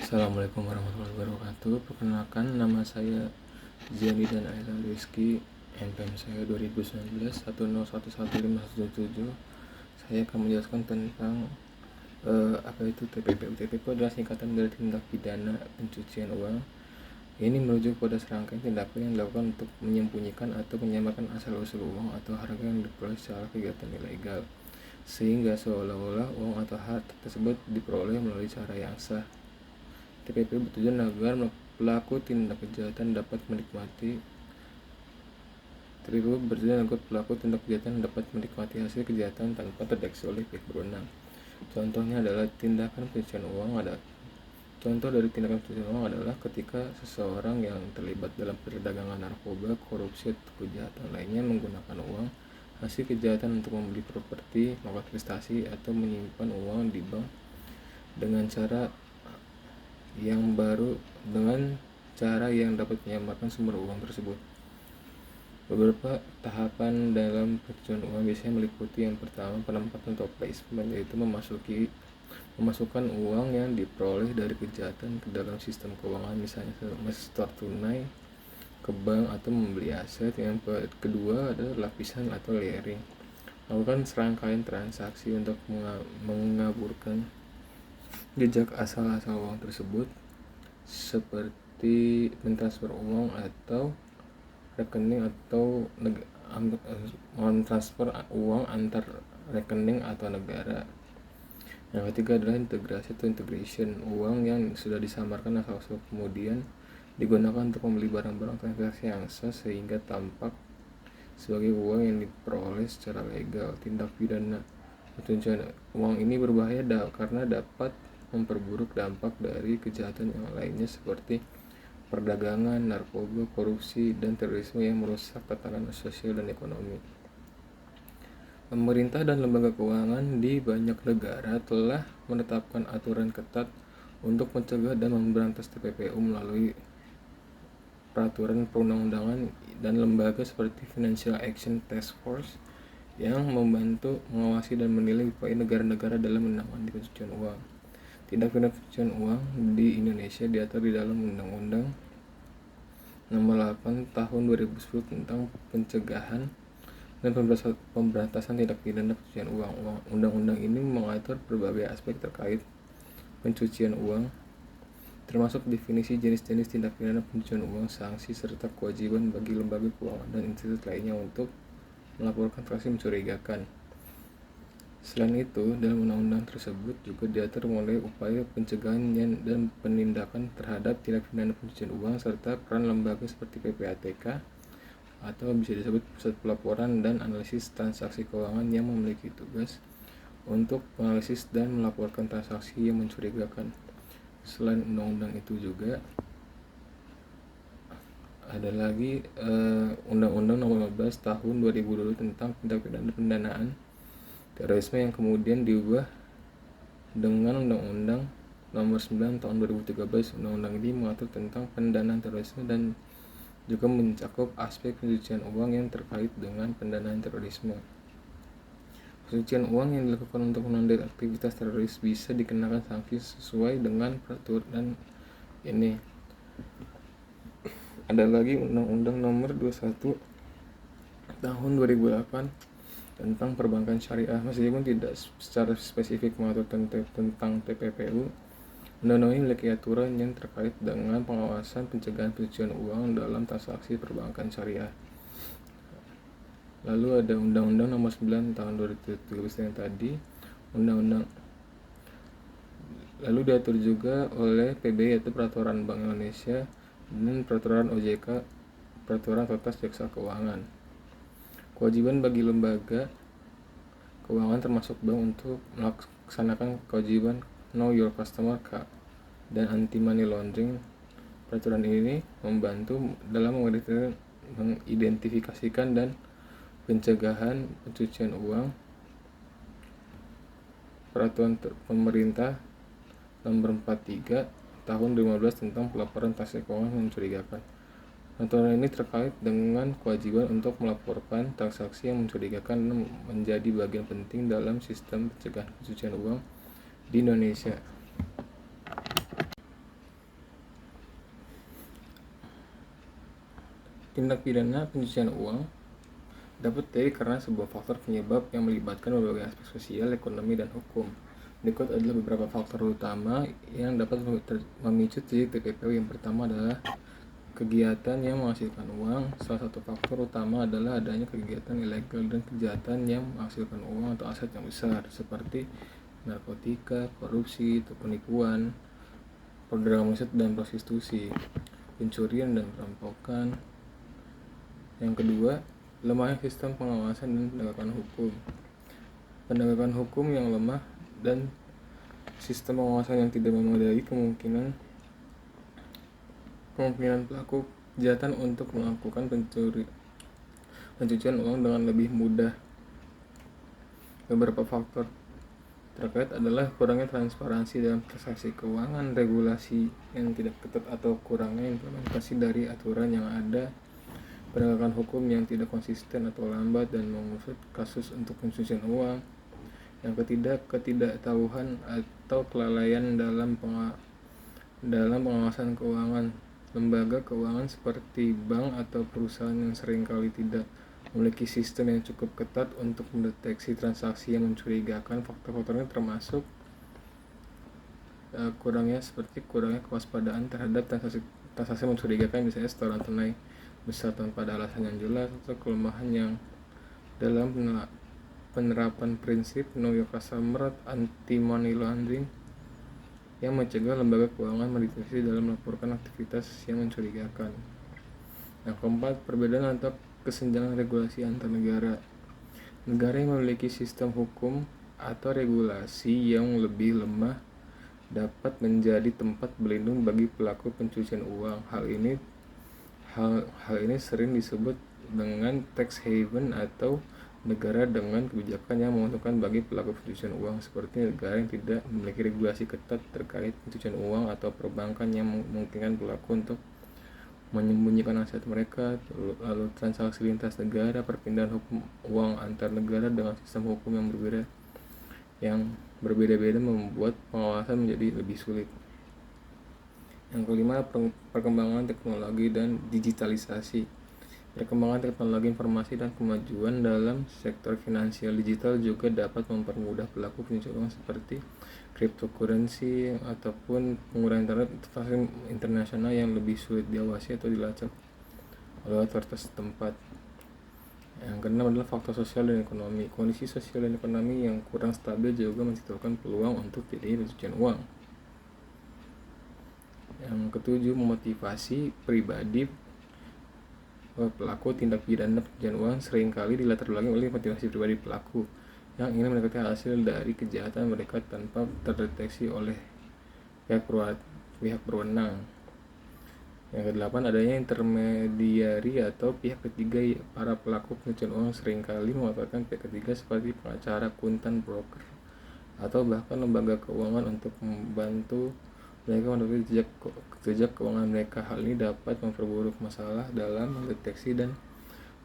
Assalamualaikum warahmatullahi wabarakatuh. Perkenalkan, nama saya Ziani dan Aila Rizky. NPM saya 2019 1011517. Saya akan menjelaskan tentang apa itu TPPU. TPPU adalah singkatan dari tindak pidana pencucian uang. Ini merujuk pada serangkaian tindakan yang dilakukan untuk menyembunyikan atau menyamakan asal-usul uang atau harga yang diperoleh secara kegiatan ilegal, sehingga seolah-olah uang atau harta tersebut diperoleh melalui cara yang sah. TPPU bertujuan agar pelaku tindak kejahatan dapat menikmati hasil kejahatan tanpa terdeteksi oleh pihak berwenang. Contohnya adalah tindakan pencucian uang. Contoh dari tindakan pencucian uang adalah ketika seseorang yang terlibat dalam perdagangan narkoba, korupsi, atau kejahatan lainnya menggunakan uang hasil kejahatan untuk membeli properti, melakukan investasi, atau menyimpan uang di bank dengan cara yang dapat menyamarkan sumber uang tersebut. Beberapa tahapan dalam pencucian uang biasanya meliputi: yang pertama, penempatan atau placement, yaitu memasukkan uang yang diperoleh dari kejahatan ke dalam sistem keuangan, misalnya setor tunai ke bank atau membeli aset. Yang kedua adalah lapisan atau layering, melakukan serangkaian transaksi untuk mengaburkan jejak asal-asal uang tersebut, seperti mentransfer uang atau rekening atau transfer uang antar rekening atau negara. Yang ketiga adalah integrasi atau integration, uang yang sudah disamarkan asal-usul kemudian digunakan untuk membeli barang-barang transaksi yang sah sehingga tampak sebagai uang yang diperoleh secara legal. Tindak pidana pencucian uang ini berbahaya karena dapat memperburuk dampak dari kejahatan yang lainnya seperti perdagangan, narkoba, korupsi, dan terorisme yang merusak tatanan sosial dan ekonomi. Pemerintah dan lembaga keuangan di banyak negara telah menetapkan aturan ketat untuk mencegah dan memberantas TPPU melalui peraturan perundang-undangan dan lembaga seperti Financial Action Task Force yang membantu mengawasi dan menilai upaya negara-negara dalam menangani pencucian uang. Tindak pidana pencucian uang di Indonesia diatur di dalam Undang-Undang Nomor 8 Tahun 2010 tentang Pencegahan dan Pemberantasan Tindak Pidana Pencucian Uang. Undang-undang ini mengatur berbagai aspek terkait pencucian uang, termasuk definisi jenis-jenis tindak pidana pencucian uang, sanksi, serta kewajiban bagi lembaga keuangan dan institusi lainnya untuk melaporkan transaksi mencurigakan. Selain itu, dalam undang-undang tersebut juga diatur mulai upaya pencegahan dan penindakan terhadap tindak pidana pencucian uang serta peran lembaga seperti PPATK atau bisa disebut Pusat Pelaporan dan Analisis Transaksi Keuangan yang memiliki tugas untuk menganalisis dan melaporkan transaksi yang mencurigakan. Selain undang-undang itu juga ada lagi Undang-Undang Nomor 15 Tahun 2020 tentang Tindak Pidana Pendanaan Terorisme yang kemudian diubah dengan Undang-Undang Nomor 9 Tahun 2013. Undang-undang ini mengatur tentang pendanaan terorisme dan juga mencakup aspek pencucian uang yang terkait dengan pendanaan terorisme. Pencucian uang yang dilakukan untuk menandai aktivitas teroris bisa dikenakan sanksi sesuai dengan peraturan ini. Ada lagi Undang-Undang Nomor 21 Tahun 2008 tentang perbankan syariah. Meskipun tidak secara spesifik mengatur tentang TPPU, undang-undang ini memiliki aturan yang terkait dengan pengawasan pencegahan pencucian uang dalam transaksi perbankan syariah. Lalu ada Undang-Undang Nomor 9 Tahun 2013 yang tadi, lalu diatur juga oleh PB, yaitu Peraturan Bank Indonesia, dan Peraturan OJK, Peraturan Otoritas Jasa Keuangan. Kewajiban bagi lembaga keuangan termasuk bank untuk melaksanakan kewajiban Know Your Customer dan anti money laundering. Peraturan ini membantu dalam mengidentifikasikan dan pencegahan pencucian uang. Peraturan Pemerintah Nomor 43 Tahun 2015 tentang pelaporan transaksi keuangan mencurigakan. Aturan ini terkait dengan kewajiban untuk melaporkan transaksi yang mencurigakan dan menjadi bagian penting dalam sistem pencegahan pencucian uang di Indonesia. Tindak pidana pencucian uang dapat terjadi karena sebuah faktor penyebab yang melibatkan berbagai aspek sosial, ekonomi, dan hukum. Berikut adalah beberapa faktor utama yang dapat memicu terjadi TPPU. Yang pertama adalah kegiatan yang menghasilkan uang. Salah satu faktor utama adalah adanya kegiatan ilegal dan kejahatan yang menghasilkan uang atau aset yang besar, seperti narkotika, korupsi, atau penipuan, perdagangan manusia dan prostitusi, pencurian dan perampokan. Yang kedua, lemahnya sistem pengawasan dan penegakan hukum. Penegakan hukum yang lemah dan sistem pengawasan yang tidak memadai kemungkinan pelaku kejahatan untuk melakukan pencucian uang dengan lebih mudah. Beberapa faktor terkait adalah kurangnya transparansi dalam transaksi keuangan, regulasi yang tidak ketat atau kurangnya implementasi dari aturan yang ada, penegakan hukum yang tidak konsisten atau lambat dan mengusut kasus untuk pencucian uang. Yang ketiga, ketidaktahuan atau kelalaian dalam pengawasan keuangan. Lembaga keuangan seperti bank atau perusahaan yang seringkali tidak memiliki sistem yang cukup ketat untuk mendeteksi transaksi yang mencurigakan. Faktor-faktornya termasuk kurangnya kewaspadaan terhadap transaksi mencurigakan, misalnya setoran tunai besar tanpa ada alasan yang jelas, atau kelemahan yang dalam penerapan prinsip know your customer, anti money laundering, yang mencegah lembaga keuangan mendeteksi dalam melaporkan aktivitas yang mencurigakan. Yang keempat, perbedaan atau kesenjangan regulasi antar negara. Negara yang memiliki sistem hukum atau regulasi yang lebih lemah dapat menjadi tempat berlindung bagi pelaku pencucian uang. Hal ini sering disebut dengan tax haven atau negara dengan kebijakan yang menguntungkan bagi pelaku pencucian uang, seperti negara yang tidak memiliki regulasi ketat terkait pencucian uang atau perbankan yang memungkinkan pelaku untuk menyembunyikan aset mereka. Lalu transaksi lintas negara, perpindahan hukum uang antar negara dengan sistem hukum yang berbeda-beda membuat pengawasan menjadi lebih sulit. Yang kelima, perkembangan teknologi dan digitalisasi. Perkembangan teknologi informasi dan kemajuan dalam sektor finansial digital juga dapat mempermudah pelaku pencucian uang, seperti cryptocurrency ataupun penggunaan transaksi internasional yang lebih sulit diawasi atau dilacak oleh otoritas setempat. Yang keenam adalah faktor sosial dan ekonomi. Kondisi sosial dan ekonomi yang kurang stabil juga menciptakan peluang untuk terjadinya pencucian uang. Yang ketujuh, memotivasi pribadi. Pelaku tindak pidana pencucian uang seringkali dilatar belakangi oleh motivasi pribadi pelaku yang ingin mendapatkan hasil dari kejahatan mereka tanpa terdeteksi oleh pihak berwenang. Yang kedelapan, adanya intermediari atau pihak ketiga. Para pelaku pencucian uang seringkali memanfaatkan pihak ketiga seperti pengacara, akuntan, broker, atau bahkan lembaga keuangan untuk membantu mereka mendapatkan jejak keuangan mereka. Hal ini dapat memperburuk masalah dalam mendeteksi dan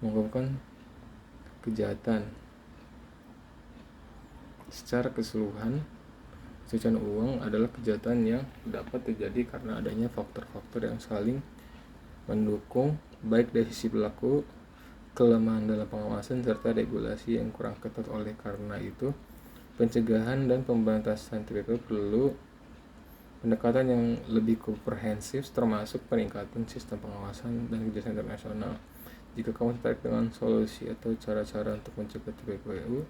mengungkapkan kejahatan. Secara keseluruhan, pencucian uang adalah kejahatan yang dapat terjadi karena adanya faktor-faktor yang saling mendukung, baik dari sisi pelaku, kelemahan dalam pengawasan, serta regulasi yang kurang ketat. Oleh karena itu, pencegahan dan pemberantasan TPPU perlu pendekatan yang lebih komprehensif, termasuk peningkatan sistem pengawasan dan kerjasama internasional. Jika kamu tertarik dengan solusi atau cara-cara untuk mencegah TPPU,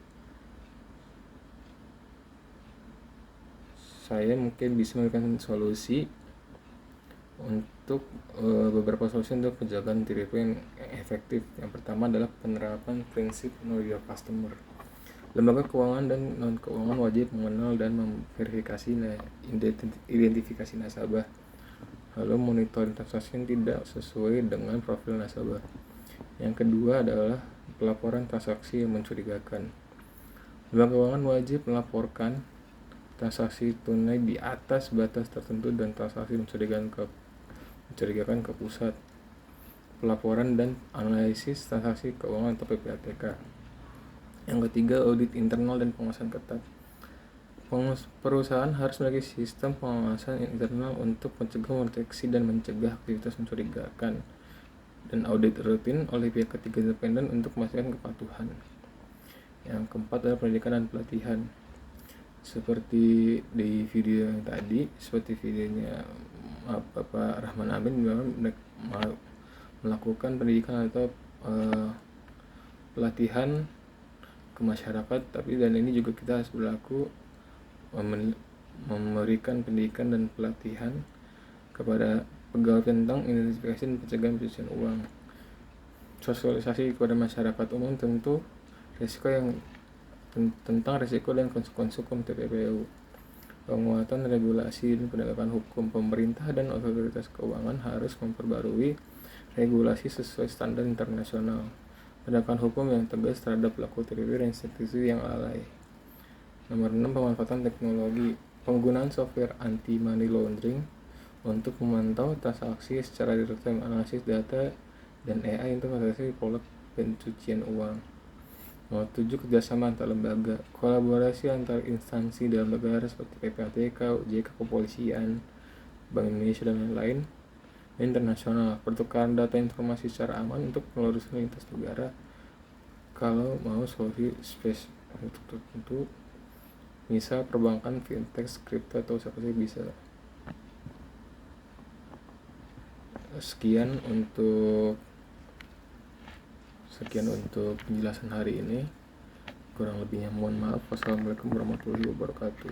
saya mungkin bisa memberikan solusi untuk beberapa solusi untuk penjagaan TPPU yang efektif. Yang pertama adalah penerapan prinsip know your customer. Lembaga keuangan dan non-keuangan wajib mengenal dan memverifikasi identifikasi nasabah, lalu monitoring transaksi yang tidak sesuai dengan profil nasabah. Yang kedua adalah pelaporan transaksi yang mencurigakan. Lembaga keuangan wajib melaporkan transaksi tunai di atas batas tertentu dan transaksi mencurigakan ke pusat pelaporan dan analisis transaksi keuangan atau PPATK. Yang ketiga, audit internal dan pengawasan ketat. Perusahaan harus memiliki sistem pengawasan internal untuk mencegah, mendeteksi, dan mencegah aktivitas mencurigakan. dan audit rutin oleh pihak ketiga independen untuk memastikan kepatuhan. Yang keempat adalah pendidikan dan pelatihan. Seperti di video yang tadi, seperti videonya Bapak Rahman Amin memang melakukan pendidikan atau pelatihan ke masyarakat, tapi dan ini juga kita harus berlaku memberikan pendidikan dan pelatihan kepada pegawai tentang identifikasi dan pencegahan pencucian uang. Sosialisasi kepada masyarakat umum tentu tentang risiko dan konsekuensi hukum TPPU. Penguatan regulasi dan penegakan hukum. Pemerintah dan otoritas keuangan harus memperbarui regulasi sesuai standar internasional. Penegakan hukum yang tegas terhadap pelaku TPP dan institusi yang lalai. Nomor 6. Pemanfaatan teknologi. Penggunaan software anti-money laundering untuk memantau transaksi secara real-time, analisis data, dan AI untuk mendeteksi pola pencucian uang. Nomor 7. Kerjasama antar lembaga. Kolaborasi antar instansi dalam negara seperti PPATK, OJK, Kepolisian, Bank Indonesia, dan lain-lain. Internasional. Pertukaran data informasi secara aman untuk penelusuran lintas negara. Kalau mau solusi spesifik tertentu, misal perbankan, fintech, kripto, atau siapa sih bisa. Sekian untuk penjelasan hari ini. Kurang lebihnya mohon maaf. Wassalamualaikum warahmatullahi wabarakatuh.